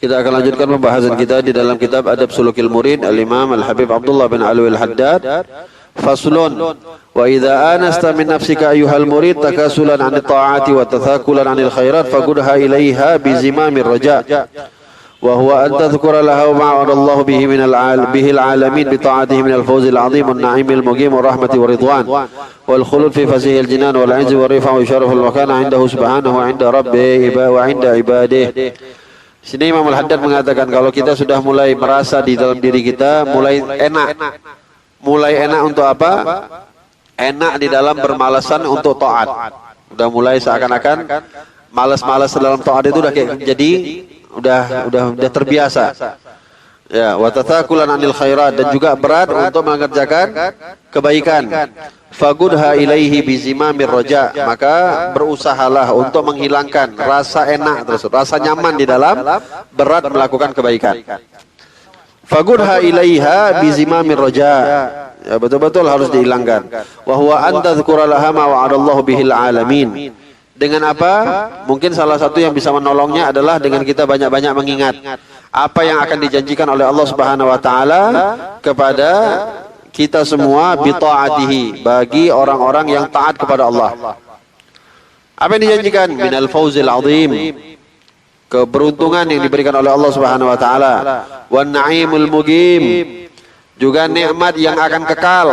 Kita akan lanjutkan pembahasan kita di dalam kitab Adab Sulukil Murid Al-Imam Al-Habib Abdullah bin Alwi Al-Haddad. Faslun. Wa idza anasta min nafsika ayyuhal murid takasulan 'anil ta'ati wa tathakulan 'anil khairat fagudha ilaiha bi zimamir raja. Wa huwa an tadhkura lahu ma wa'adallahu bihi min bihi al-'alamin bi ta'atihi min al-fawz al-'azim wan-na'im al-muqim wa rahmati wa ridwan wal khulud fi fasih al-jinan wal 'izz wa rifa wa syaraf al-makan 'indahu subhanahu wa 'inda rabbih wa 'inda ibadihi. Sini Imam Al-Haddad mengatakan kalau kita sudah mulai merasa di dalam diri kita mulai enak untuk apa? Enak di dalam bermalasan untuk taat. Udah mulai seakan-akan malas-malas dalam taat itu udah kayak jadi udah terbiasa. Ya, wa tathakulan 'anil khairat, dan juga berat untuk mengerjakan kebaikan. Fagudha ilaihi bizimamir raja, maka berusahalah untuk menghilangkan rasa enak terus, rasa nyaman di dalam berat melakukan kebaikan. Fagudha ilaiha bizimamir raja, ya, betul-betul harus dihilangkan. Wa huwa an tadhkura laha ma wa'adallahu bihil alamin. Dengan apa? Mungkin salah satu yang bisa menolongnya adalah dengan kita banyak-banyak mengingat apa yang akan dijanjikan oleh Allah Subhanahu wa taala kepada kita semua bi ta'atihi, bagi orang-orang yang taat kepada Allah. Apa yang dijanjikan? Minal fawzil azim, keberuntungan yang diberikan oleh Allah Subhanahu wa taala, wan na'imul muqim, juga nikmat yang akan kekal,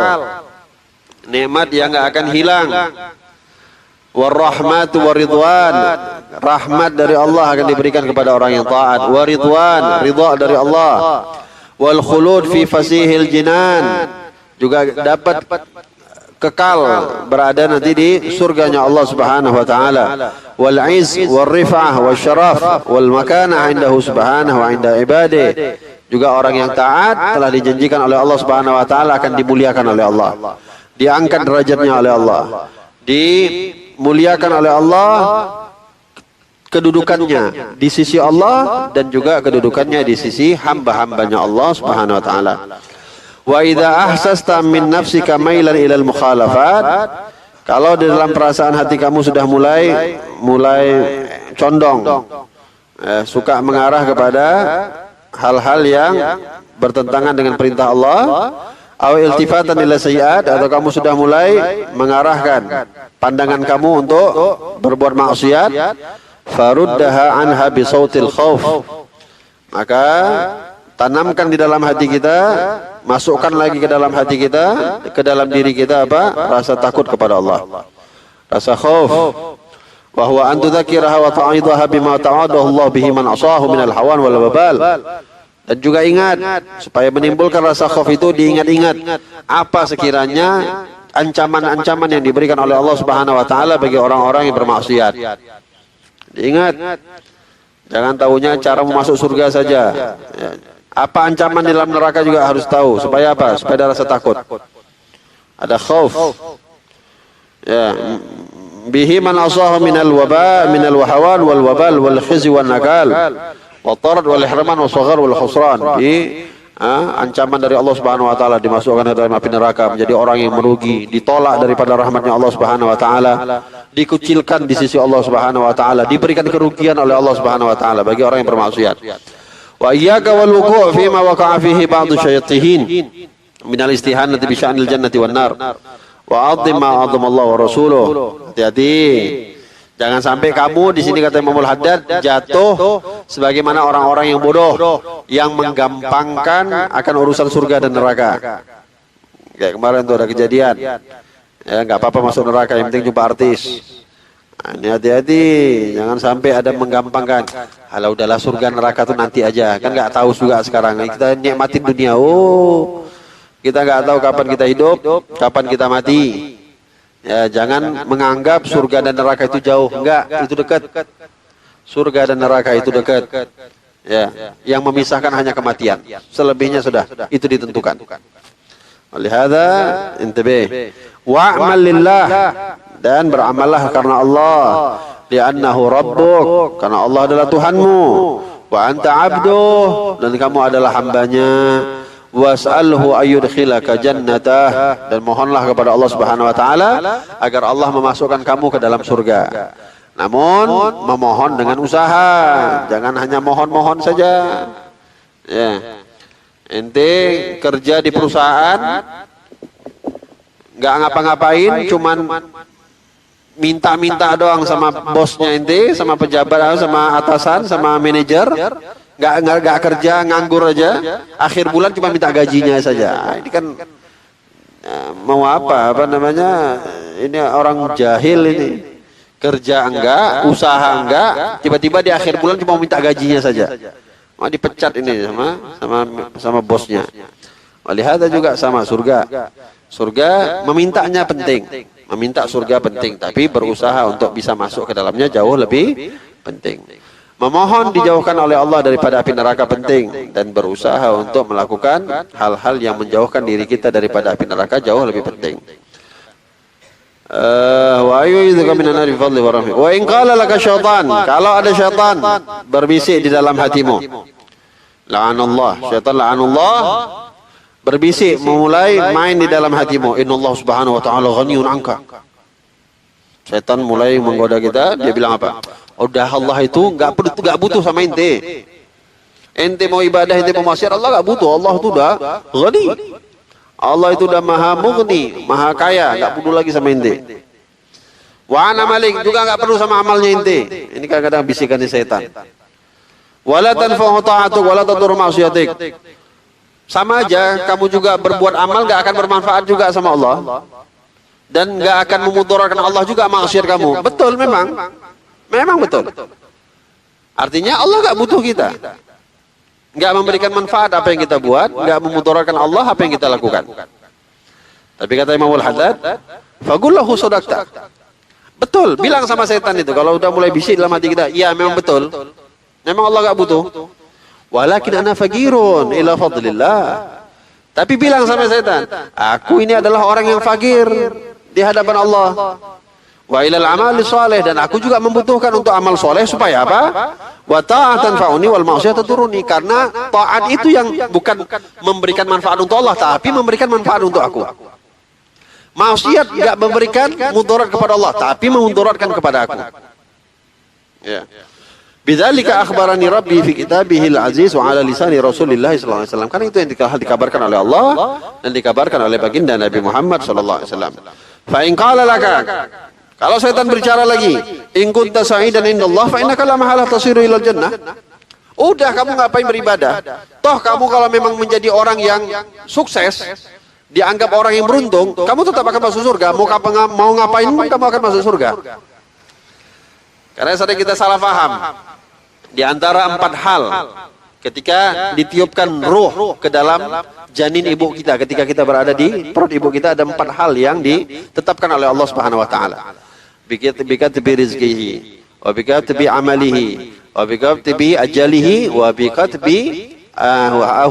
nikmat yang enggak akan hilang, warahmatu waridwan, rahmat dari Allah akan diberikan kepada orang yang taat, waridwan, ridha dari Allah, wal khulud fi fasihil jinan, juga dapat kekal berada nanti di surganya Allah Subhanahu wa taala, wal izz wal rif'ah wal syaraf wal makanah indahu subhanahu wa inda ibadihi. Juga orang yang taat telah dijanjikan oleh Allah Subhanahu wa taala akan dimuliakan oleh Allah, diangkat derajatnya oleh Allah, dimuliakan oleh Allah kedudukannya di sisi Allah, dan juga kedudukannya di sisi hamba-hambanya Allah Subhanahu wa taala. Wa idza ahsasta min nafsika mailan ila al-mukhalafat, kalau di dalam perasaan hati kamu sudah mulai condong, suka mengarah kepada hal-hal yang bertentangan dengan perintah Allah, aw iltifatan ila sayyi'at, atau kamu sudah mulai mengarahkan pandangan kamu untuk berbuat maksiat, faruddaha anha bi sautil khauf, maka tanamkan di dalam hati kita, masukkan lagi ke dalam hati kita, ke dalam diri kita apa? Rasa takut kepada Allah, rasa khauf. Wa huwa an tudzakkiraha wa ta'idaha bima ta'adahu Allah bihi man asahu minal hawan wal wabal. Dan juga ingat, supaya menimbulkan rasa khauf itu diingat-ingat apa sekiranya ancaman-ancaman yang diberikan oleh Allah Subhanahu wa taala bagi orang-orang yang bermaksiat. Diingat. Jangan tahunya cara masuk surga saja. Ya. Apa ancaman di dalam neraka juga harus tahu. Supaya apa? Supaya ada rasa takut. Ada khauf. Ya. Bihi man asahu minal waba, minal wahawan wal wabal wal khizi wan nakal wa tarad wal ihraman wa saghar wal khusran. Ancaman dari Allah Subhanahu wa taala, dimasukkan ke dalam api neraka, menjadi orang yang merugi, ditolak daripada rahmatnya Allah Subhanahu wa taala, dikucilkan di sisi Allah Subhanahu wa taala, diberikan kerugian oleh Allah Subhanahu wa taala bagi orang yang bermaksiat. Wa iyyaka wal wuqu' fi ma waqa'a fihi ba'du syayatin min al-istihanati bi sya'nil jannati wan nar wa 'azzim ma 'azzama Allah wa rasuluh. Hati-hati, jangan sampai kamu di sini, kata Imam Al-Haddad, jatuh sebagaimana orang-orang yang bodoh yang menggampangkan akan urusan surga dan neraka. Kayak kemarin tuh ada kejadian, ya nggak apa-apa masuk neraka, yang penting jumpa artis. Ini hati-hati, jangan sampai ada menggampangkan. Halah, udahlah, surga neraka tuh nanti aja, kan nggak tahu juga sekarang. Kita nikmatin dunia, kita nggak tahu kapan kita hidup, kapan kita mati. Ya, jangan menganggap surga dan neraka itu jauh, enggak, itu dekat. Surga dan neraka itu dekat. Ya, yang memisahkan hanya kematian. Selebihnya sudah, itu ditentukan. Oleh hadza intabih wa'mal lillah, dan beramallah karena Allah, li'annahu rabbuk, karena Allah adalah Tuhanmu, wa anta 'abduh, dan kamu adalah hambanya, was'alhu ayyudkhilaka jannatah, dan mohonlah kepada Allah Subhanahu wa taala agar Allah memasukkan kamu ke dalam surga. Namun memohon dengan usaha, jangan hanya mohon-mohon saja. Ya. Ente kerja di perusahaan nggak ngapa-ngapain, cuman minta-minta doang sama bosnya ente, sama pejabat, sama atasan, sama manajer, nggak kerja, nganggur aja. Akhir bulan cuma minta gajinya saja. Ini kan mau apa namanya? Ini orang jahil ini. Kerja enggak, usaha enggak, tiba-tiba di akhir bulan cuma minta gajinya saja. Mau dipecat ini sama bosnya. Walihada juga sama surga. Surga memintanya penting, meminta surga penting, tapi berusaha untuk bisa masuk ke dalamnya jauh lebih penting. Memohon dijauhkan oleh Allah daripada api neraka penting, dan berusaha untuk melakukan hal-hal yang menjauhkan diri kita daripada api neraka jauh lebih penting. Wa ayyudzaka minan nari fadli wa rahmi. Wa in qala laka syaitan, kalau ada syaitan berbisik di dalam hatimu, la'anallah, syaitan la'anullah berbisik, memulai main di dalam hatimu, innallaha subhanahu wa ta'ala ghaniyun anka. Syaitan mulai menggoda kita, dia bilang apa? Udah, Allah itu enggak butuh sama ente. Ente mau ibadah, ente mau maksiat, Allah enggak butuh. Allah itu udah ghani. Allah itu udah maha mughni, maha kaya, enggak perlu lagi sama ente. Wa ana malik, juga enggak perlu sama amalnya ente. Ini kadang-kadang bisikan setan. Wala tanfa'u ta'atuk wala tadur ma'siyatik. Sama aja, kamu juga berbuat amal enggak akan bermanfaat juga sama Allah. Dan enggak akan memudaratkan Allah juga maksiat kamu. Betul memang. Memang betul. Artinya Allah enggak butuh kita. Enggak memberikan manfaat apa yang kita buat, enggak memudaratkan Allah apa yang kita lakukan. Tapi kata Imam Al-Haddad, fagullahu sadaqta. Betul, bilang sama setan itu kalau udah mulai bisik dalam hati kita, iya memang betul. Memang Allah enggak butuh. Walakin ana faqirun ila fadlillah. Tapi bilang sama setan, aku ini adalah orang yang fakir di hadapan Allah. Wa ilal amali saleh, dan aku juga membutuhkan untuk amal soleh supaya apa? Wa ta'atan fa'uni wal ma'siyata turuni, karena taat itu yang bukan memberikan manfaat untuk Allah tapi memberikan manfaat untuk aku. Maksiat enggak memberikan mudarat kepada Allah tapi memudaratkan kepada aku. Ya. Bidzalika akhbarani rabbi fi kitabihil aziz wa ala lisani Rasulillah sallallahu alaihi wasallam. Karena itu yang dikabarkan oleh Allah dan dikabarkan oleh baginda Nabi Muhammad sallallahu alaihi wasallam. Fa in qala laka, kalau setan berbicara lagi, in kunta sa'idan indallah fa innaka la mahala tasiru ilal jannah. Udah, kamu ngapain beribadah? Toh kamu kalau memang menjadi orang yang sukses, dianggap orang yang beruntung, kamu tetap akan masuk surga. Mau ngapain pun kamu akan masuk surga. Karena sering kita salah paham. Di antara 4 hal ketika ditiupkan ruh ke dalam janin ibu kita, ketika kita berada di perut ibu kita, ada 4 hal yang ditetapkan oleh Allah Subhanahu wa taala. Bikatbi rizqihi, wa bikatbi amalihi, wa bikatbi ajalihi, wa bikatbi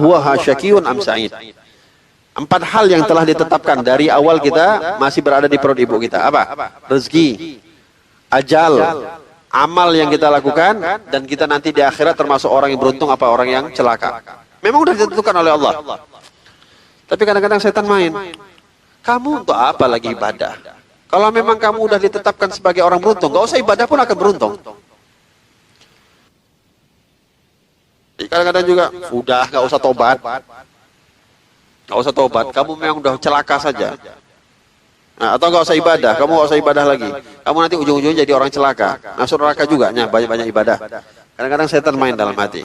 huwa syakiyun am sa'id. 4 hal yang telah ditetapkan dari awal kita masih berada di perut ibu kita. Apa? Rezeki, ajal, amal yang kita lakukan, dan kita nanti di akhirat termasuk orang yang beruntung apa orang yang celaka. Memang sudah ditentukan oleh Allah. Tapi kadang-kadang setan main. Kamu untuk apa lagi ibadah? Kalau memang kamu sudah ditetapkan sebagai orang beruntung, nggak usah ibadah pun akan beruntung. Kadang-kadang juga, udah nggak usah tobat. Nggak usah tobat, kamu memang udah celaka saja. Nah, atau nggak usah ibadah, kamu nggak usah ibadah lagi. Kamu nanti ujung-ujungnya jadi orang celaka, masuk neraka juga, banyak-banyak ibadah. Kadang-kadang setan main dalam hati.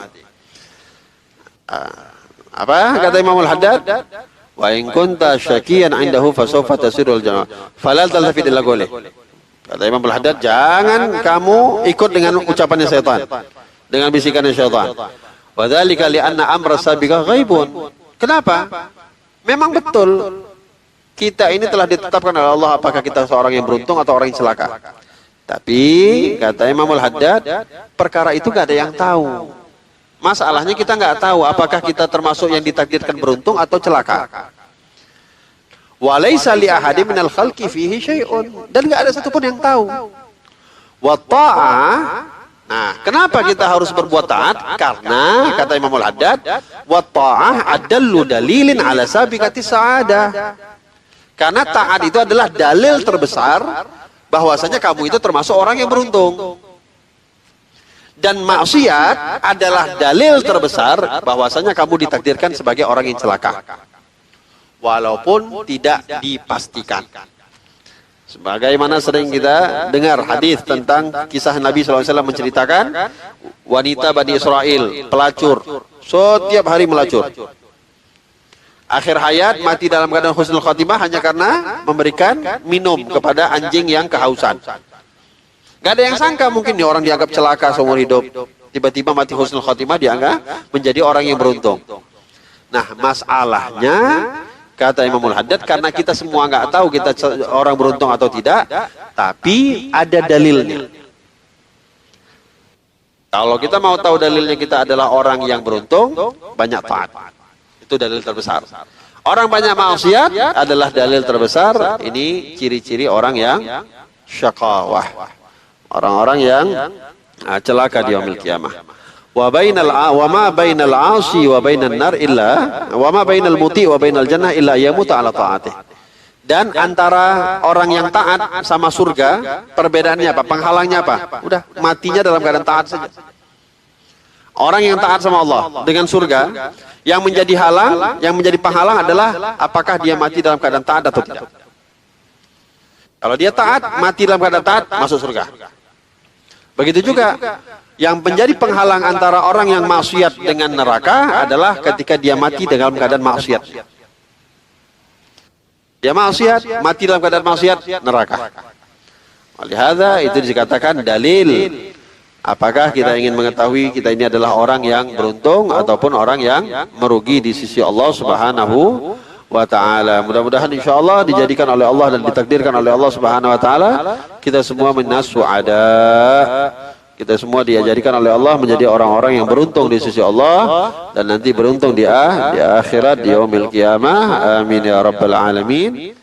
Apa kata Imam Al-Haddad? Wa in kunta syakiyan 'indahu fa sawfa tasirul jannah. Falal taltafid illa qawli. Kata Imam Al-Haddad, jangan kamu ikut dengan ucapannya setan, dengan bisikannya setan. Wa dzalika li anna amra sabiqa ghaibun. Kenapa? Memang betul kita ini telah ditetapkan oleh Allah apakah kita seorang yang beruntung atau orang yang celaka. Tapi kata Imam Al-Haddad, perkara itu gak ada yang tahu. Masalahnya kita nggak tahu apakah kita termasuk yang ditakdirkan beruntung atau celaka. Walaysa li ahadin minal khalqi fihi syai'un, dan nggak ada satupun yang tahu. Wa ta'ah. Nah, kenapa kita harus berbuat taat? Karena kata Imam Al-Haddad, wa ta'ah adallu dalilin ala sabiqati sa'adah. Karena taat itu adalah dalil terbesar bahwasanya kamu itu termasuk orang yang beruntung. Dan maksiat adalah dalil terbesar bahwasanya kamu ditakdirkan sebagai orang yang celaka. Walaupun tidak dipastikan. Sebagaimana sering kita dengar hadis tentang kisah Nabi SAW menceritakan wanita Bani Israel, pelacur, setiap hari melacur. Akhir hayat mati dalam keadaan husnul khotimah hanya karena memberikan minum kepada anjing yang kehausan. Gak ada yang sangka mungkin nih orang dianggap celaka seumur hidup. Tiba-tiba mati husnul khotimah dianggap menjadi orang yang beruntung. Nah, masalahnya kata Imamul Haddad, karena kita semua nggak tahu kita orang beruntung atau tidak, tapi ada dalilnya. Kalau kita mau tahu dalilnya kita adalah orang yang beruntung, banyak taat. Itu dalil terbesar. Orang banyak maksiat adalah dalil terbesar. Ini ciri-ciri orang yang syaqawah. Orang-orang yang celaka di yaumil qiyamah. Wa ma bainal 'asi wa bainan nar illa wa ma bainal muti wa bainal jannah illa yamutu ala ta'atih. Dan antara orang yang taat sama surga, perbedaannya apa? Penghalangnya apa? Udah, matinya dalam keadaan taat saja. Orang yang taat sama Allah dengan surga, yang menjadi halang, yang menjadi penghalang adalah apakah dia mati dalam keadaan taat atau tidak. Kalau dia taat, mati dalam keadaan taat, masuk surga. Begitu juga yang menjadi penghalang antara orang yang maksiat dengan neraka adalah ketika dia mati dalam keadaan maksiat. Dia maksiat, mati dalam keadaan maksiat, neraka. Olehada itu dikatakan dalil. Apakah kita ingin mengetahui kita ini adalah orang yang beruntung ataupun orang yang merugi di sisi Allah Subhanahu wa ta'ala. Mudah-mudahan insyaallah dijadikan oleh Allah dan ditakdirkan oleh Allah Subhanahu wa ta'ala kita semua minas su'ada. Kita semua diajarikan oleh Allah menjadi orang-orang yang beruntung di sisi Allah dan nanti beruntung di akhirat di yaumil qiyamah. Amin ya rabbal alamin.